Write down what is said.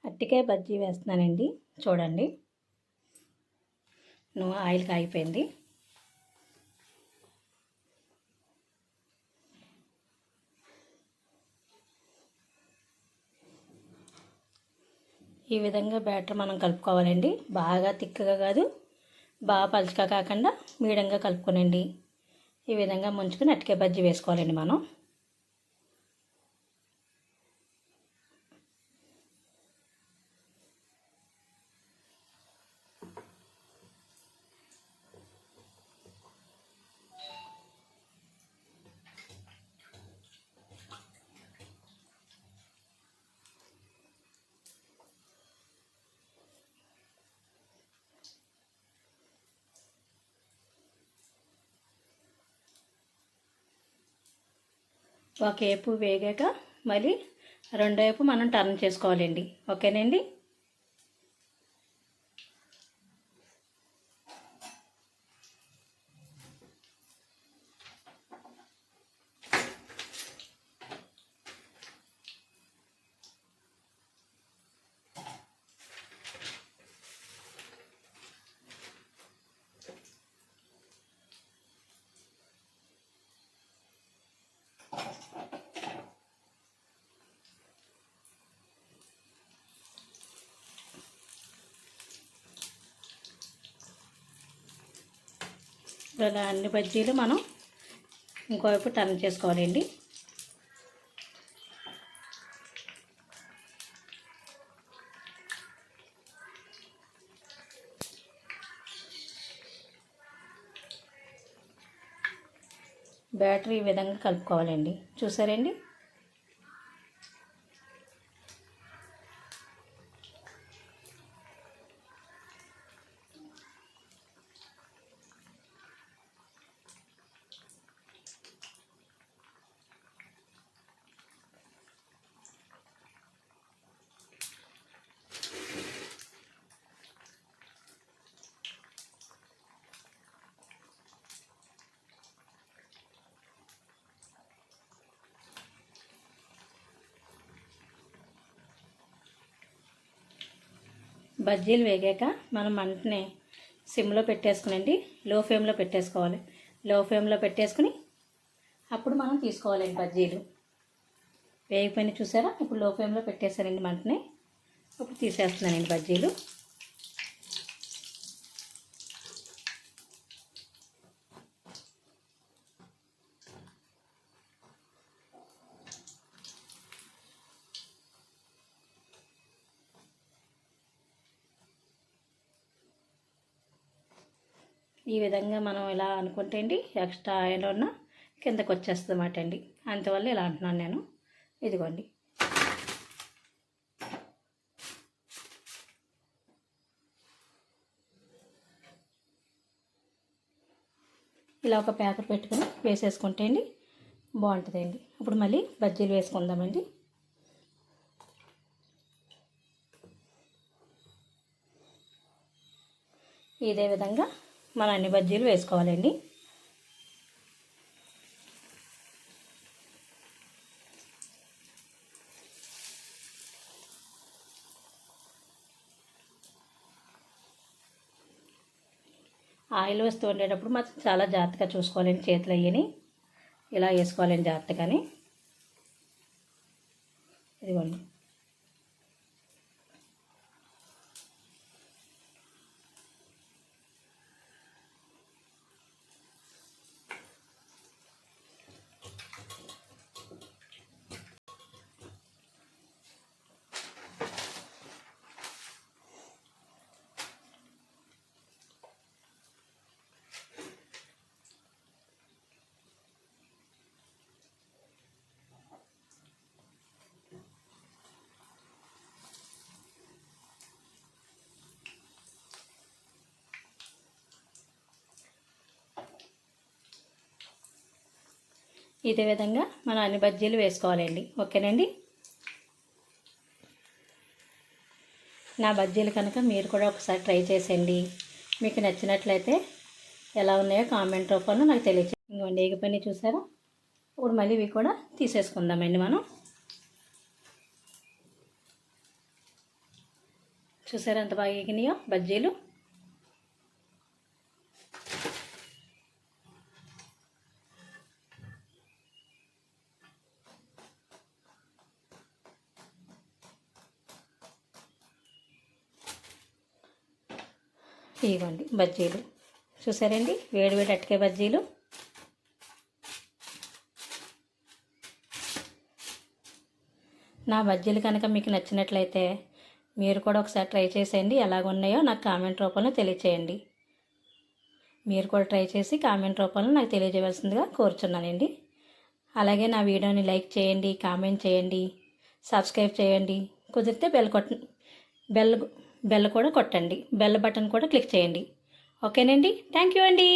అరటికాయ బజ్జీ వేస్తున్నానండి. చూడండి, ఆయిల్ కాగిపోయింది. ఈ విధంగా బ్యాటర్ మనం కలుపుకోవాలండి. బాగా తిక్కగా కాదు, బాగా పలుచగా కాకుండా మీడియంగా కలుపుకోనండి. ఈ విధంగా ముంచుకొని అరటికాయ బజ్జీ వేసుకోవాలండి మనం. ఒక వైపు వేగాక మళ్ళీ రెండో వైపు మనం టర్న్ చేసుకోవాలండి. ఓకేనండి. ఇలా అన్ని బజ్జీలు మనం ఇంకోవైపు టర్న్ చేసుకోవాలండి. బ్యాటర్ ఈ విధంగా కలుపుకోవాలండి. చూసారండి. బజ్జీలు వేగాక మనం మంటని సిమ్లో పెట్టేసుకునండి, లో ఫ్లేమ్లో పెట్టేసుకోవాలి. లో ఫ్లేమ్లో పెట్టేసుకుని అప్పుడు మనం తీసుకోవాలండి బజ్జీలు. వేగిపోయిన చూసారా, ఇప్పుడు లో ఫ్లేమ్లో పెట్టేసానండి మంటని. ఇప్పుడు తీసేస్తున్నానండి బజ్జీలు. ఈ విధంగా మనం ఇలా అనుకుంటే అండి ఎక్స్ట్రా ఆయిల్ ఉన్న కిందకు వచ్చేస్తుంది అన్నమాట అండి. అందువల్ల ఇలా అంటున్నాను నేను. ఇదిగోండి, ఇలా ఒక పేపర్ పెట్టుకుని వేసేసుకుంటే అండి బాగుంటుందండి. ఇప్పుడు మళ్ళీ బజ్జీలు వేసుకుందామండి. ఇదే విధంగా మనం అన్ని బజ్జీలు వేసుకోవాలండి. ఆయిల్ వేస్తూ ఉండేటప్పుడు మాత్రం చాలా జాగ్రత్తగా చూసుకోవాలండి. చేతులు అయ్యని ఇలా వేసుకోవాలండి జాగ్రత్తగాని. ఇదిగోండి, ఇదే విధంగా మనం అన్ని బజ్జీలు వేసుకోవాలండి. ఓకేనండి. నా బజ్జీలు కనుక మీరు కూడా ఒకసారి ట్రై చేసేయండి. మీకు నచ్చినట్లయితే ఎలా ఉన్నాయో కామెంట్ రూపంలో నాకు తెలియచేయండి. ఇంకోండి, ఎగిపోయినాయి చూసారా. ఇప్పుడు మళ్ళీ ఇవి కూడా తీసేసుకుందామండి మనం. చూసారా ఎంత బాగా ఎగినాయో బజ్జీలు. ఇవ్వండి బజ్జీలు, చూసారండి వేడి వేడి అరటికాయ బజ్జీలు. నా బజ్జీలు కనుక మీకు నచ్చినట్లయితే మీరు కూడా ఒకసారి ట్రై చేసేయండి. ఎలాగున్నాయో నాకు కామెంట్ రూపంలో తెలియచేయండి. మీరు కూడా ట్రై చేసి కామెంట్ రూపంలో నాకు తెలియజేయవలసిందిగా కోరుచున్నానండి. అలాగే నా వీడియోని లైక్ చేయండి, కామెంట్ చేయండి, సబ్స్క్రైబ్ చేయండి. కుదిరితే బెల్ కూడా కొట్టండి, బెల్ బటన్ కూడా క్లిక్ చేయండి. ఓకేనండి, థ్యాంక్ యూ అండి.